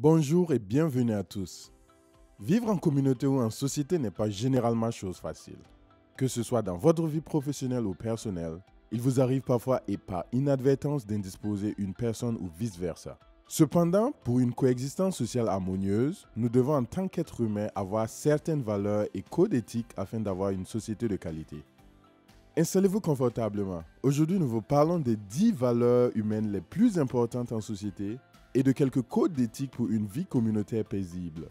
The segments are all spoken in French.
Bonjour et bienvenue à tous. Vivre en communauté ou en société n'est pas généralement chose facile. Que ce soit dans votre vie professionnelle ou personnelle, il vous arrive parfois et par inadvertance d'indisposer une personne ou vice-versa. Cependant, pour une coexistence sociale harmonieuse, nous devons en tant qu'êtres humains avoir certaines valeurs et codes éthiques afin d'avoir une société de qualité. Installez-vous confortablement. Aujourd'hui, nous vous parlons des 10 valeurs humaines les plus importantes en société et de quelques codes d'éthique pour une vie communautaire paisible.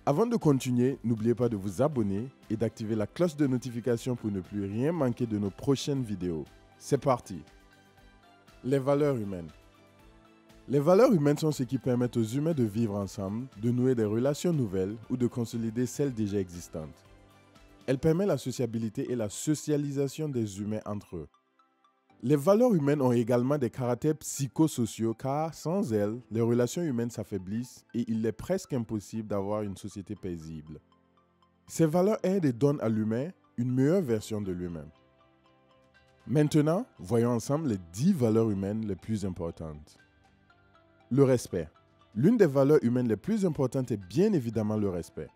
Avant de continuer, n'oubliez pas de vous abonner et d'activer la cloche de notification pour ne plus rien manquer de nos prochaines vidéos. C'est parti! Les valeurs humaines. Les valeurs humaines sont ce qui permet aux humains de vivre ensemble, de nouer des relations nouvelles ou de consolider celles déjà existantes. Elles permettent la sociabilité et la socialisation des humains entre eux. Les valeurs humaines ont également des caractères psychosociaux car sans elles, les relations humaines s'affaiblissent et il est presque impossible d'avoir une société paisible. Ces valeurs aident et donnent à l'humain une meilleure version de lui-même. Maintenant, voyons ensemble les 10 valeurs humaines les plus importantes. Le respect. L'une des valeurs humaines les plus importantes est bien évidemment le respect.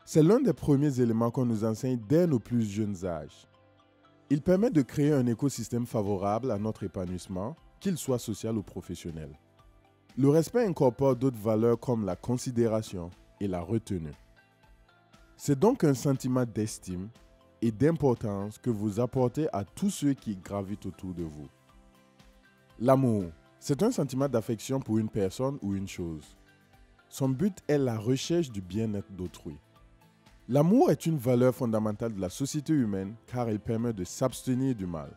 C'est l'un des premiers éléments qu'on nous enseigne dès nos plus jeunes âges. Il permet de créer un écosystème favorable à notre épanouissement, qu'il soit social ou professionnel. Le respect incorpore d'autres valeurs comme la considération et la retenue. C'est donc un sentiment d'estime et d'importance que vous apportez à tous ceux qui gravitent autour de vous. L'amour, c'est un sentiment d'affection pour une personne ou une chose. Son but est la recherche du bien-être d'autrui. L'amour est une valeur fondamentale de la société humaine car il permet de s'abstenir du mal.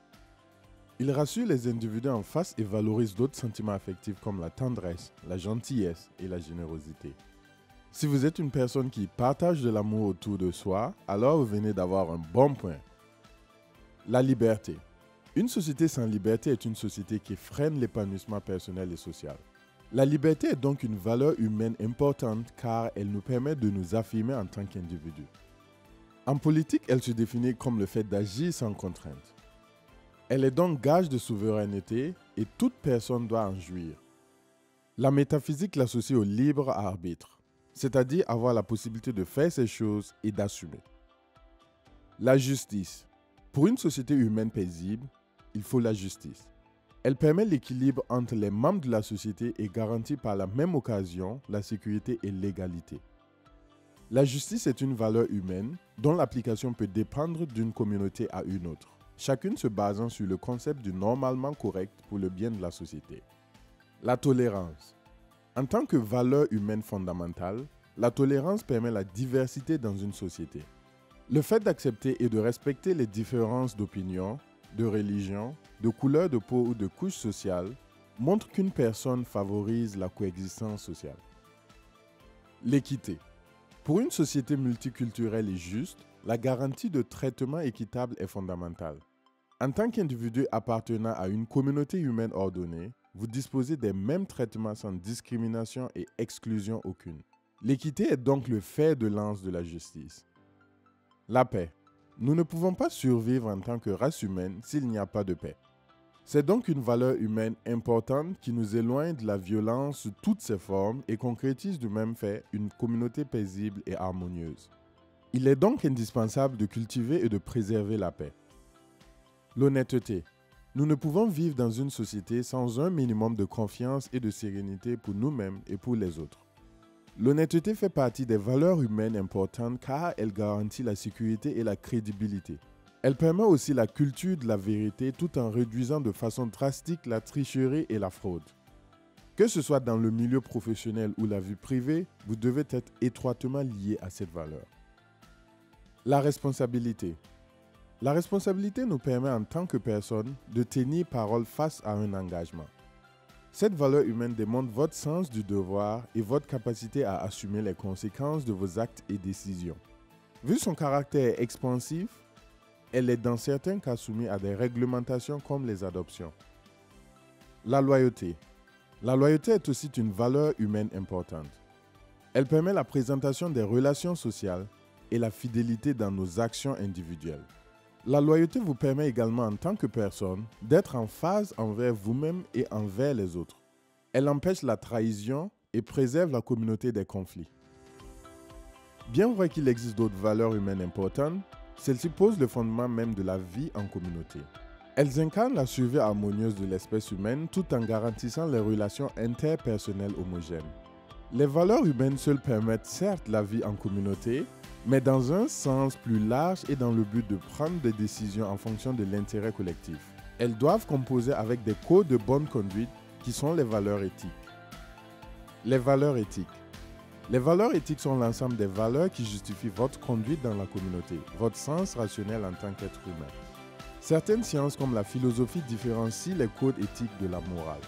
Il rassure les individus en face et valorise d'autres sentiments affectifs comme la tendresse, la gentillesse et la générosité. Si vous êtes une personne qui partage de l'amour autour de soi, alors vous venez d'avoir un bon point. La liberté. Une société sans liberté est une société qui freine l'épanouissement personnel et social. La liberté est donc une valeur humaine importante car elle nous permet de nous affirmer en tant qu'individus. En politique, elle se définit comme le fait d'agir sans contrainte. Elle est donc gage de souveraineté et toute personne doit en jouir. La métaphysique l'associe au libre arbitre, c'est-à-dire avoir la possibilité de faire ses choses et d'assumer. La justice. Pour une société humaine paisible, il faut la justice. Elle permet l'équilibre entre les membres de la société et garantit par la même occasion la sécurité et l'égalité. La justice est une valeur humaine dont l'application peut dépendre d'une communauté à une autre, chacune se basant sur le concept du normalement correct pour le bien de la société. La tolérance. En tant que valeur humaine fondamentale, la tolérance permet la diversité dans une société. Le fait d'accepter et de respecter les différences d'opinion, de religion, de couleur de peau ou de couche sociale montre qu'une personne favorise la coexistence sociale. L'équité. Pour une société multiculturelle et juste, la garantie de traitement équitable est fondamentale. En tant qu'individu appartenant à une communauté humaine ordonnée, vous disposez des mêmes traitements sans discrimination et exclusion aucune. L'équité est donc le fer de lance de la justice. La paix. Nous ne pouvons pas survivre en tant que race humaine s'il n'y a pas de paix. C'est donc une valeur humaine importante qui nous éloigne de la violence sous toutes ses formes et concrétise du même fait une communauté paisible et harmonieuse. Il est donc indispensable de cultiver et de préserver la paix. L'honnêteté. Nous ne pouvons vivre dans une société sans un minimum de confiance et de sérénité pour nous-mêmes et pour les autres. L'honnêteté fait partie des valeurs humaines importantes car elle garantit la sécurité et la crédibilité. Elle permet aussi la culture de la vérité tout en réduisant de façon drastique la tricherie et la fraude. Que ce soit dans le milieu professionnel ou la vie privée, vous devez être étroitement lié à cette valeur. La responsabilité. La responsabilité nous permet en tant que personne de tenir parole face à un engagement. Cette valeur humaine démontre votre sens du devoir et votre capacité à assumer les conséquences de vos actes et décisions. Vu son caractère expansif, elle est dans certains cas soumise à des réglementations comme les adoptions. La loyauté. La loyauté est aussi une valeur humaine importante. Elle permet la présentation des relations sociales et la fidélité dans nos actions individuelles. La loyauté vous permet également en tant que personne d'être en phase envers vous-même et envers les autres. Elle empêche la trahison et préservent la communauté des conflits. Bien vrai qu'il existe d'autres valeurs humaines importantes, celles-ci posent le fondement même de la vie en communauté. Elles incarnent la survie harmonieuse de l'espèce humaine tout en garantissant les relations interpersonnelles homogènes. Les valeurs humaines seules permettent certes la vie en communauté, mais dans un sens plus large et dans le but de prendre des décisions en fonction de l'intérêt collectif. Elles doivent composer avec des codes de bonne conduite qui sont les valeurs éthiques. Les valeurs éthiques. Les valeurs éthiques sont l'ensemble des valeurs qui justifient votre conduite dans la communauté, votre sens rationnel en tant qu'être humain. Certaines sciences comme la philosophie différencient les codes éthiques de la morale.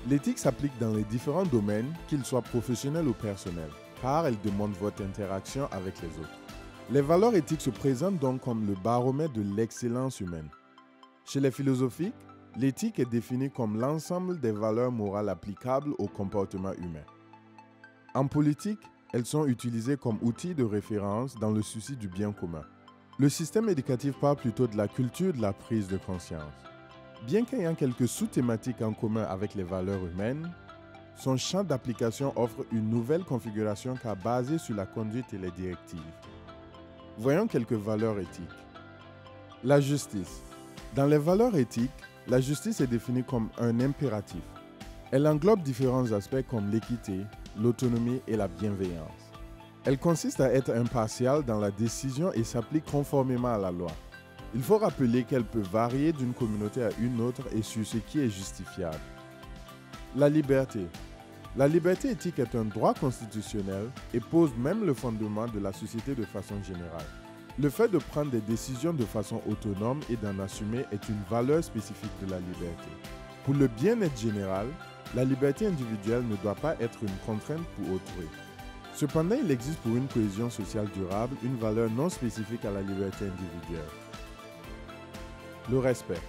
L'éthique s'applique dans les différents domaines, qu'ils soient professionnels ou personnels, car elle demande votre interaction avec les autres. Les valeurs éthiques se présentent donc comme le baromètre de l'excellence humaine. Chez les philosophiques, l'éthique est définie comme l'ensemble des valeurs morales applicables au comportement humain. En politique, elles sont utilisées comme outils de référence dans le souci du bien commun. Le système éducatif parle plutôt de la culture de la prise de conscience. Bien qu'ayant quelques sous-thématiques en commun avec les valeurs humaines, son champ d'application offre une nouvelle configuration car basée sur la conduite et les directives. Voyons quelques valeurs éthiques. La justice. Dans les valeurs éthiques, la justice est définie comme un impératif. Elle englobe différents aspects comme l'équité, l'autonomie et la bienveillance. Elle consiste à être impartiale dans la décision et s'applique conformément à la loi. Il faut rappeler qu'elle peut varier d'une communauté à une autre et sur ce qui est justifiable. La liberté. La liberté éthique est un droit constitutionnel et pose même le fondement de la société de façon générale. Le fait de prendre des décisions de façon autonome et d'en assumer est une valeur spécifique de la liberté. Pour le bien-être général, la liberté individuelle ne doit pas être une contrainte pour autrui. Cependant, il existe pour une cohésion sociale durable une valeur non spécifique à la liberté individuelle. Le respect.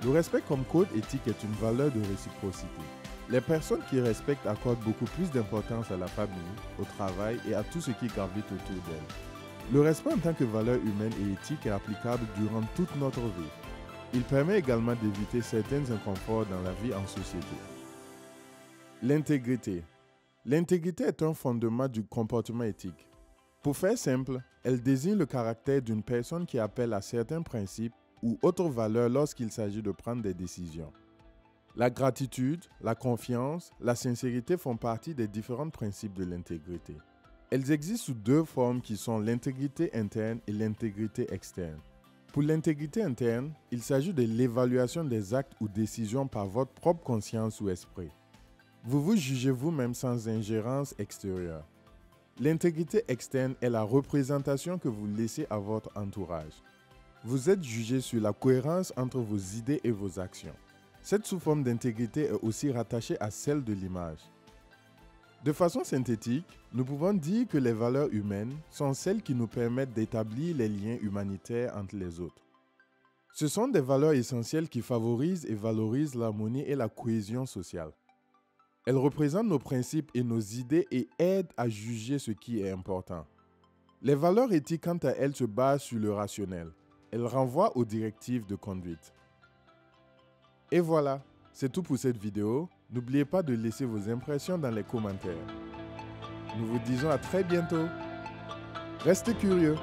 Le respect comme code éthique est une valeur de réciprocité. Les personnes qui respectent accordent beaucoup plus d'importance à la famille, au travail et à tout ce qui gravite autour d'elles. Le respect en tant que valeur humaine et éthique est applicable durant toute notre vie. Il permet également d'éviter certains inconforts dans la vie en société. L'intégrité. L'intégrité est un fondement du comportement éthique. Pour faire simple, elle désigne le caractère d'une personne qui appelle à certains principes ou autres valeurs lorsqu'il s'agit de prendre des décisions. La gratitude, la confiance, la sincérité font partie des différents principes de l'intégrité. Elles existent sous deux formes qui sont l'intégrité interne et l'intégrité externe. Pour l'intégrité interne, il s'agit de l'évaluation des actes ou décisions par votre propre conscience ou esprit. Vous vous jugez vous-même sans ingérence extérieure. L'intégrité externe est la représentation que vous laissez à votre entourage. Vous êtes jugé sur la cohérence entre vos idées et vos actions. Cette sous-forme d'intégrité est aussi rattachée à celle de l'image. De façon synthétique, nous pouvons dire que les valeurs humaines sont celles qui nous permettent d'établir les liens humanitaires entre les autres. Ce sont des valeurs essentielles qui favorisent et valorisent l'harmonie et la cohésion sociale. Elles représentent nos principes et nos idées et aident à juger ce qui est important. Les valeurs éthiques, quant à elles, se basent sur le rationnel. Elles renvoient aux directives de conduite. Et voilà, c'est tout pour cette vidéo. N'oubliez pas de laisser vos impressions dans les commentaires. Nous vous disons à très bientôt. Restez curieux.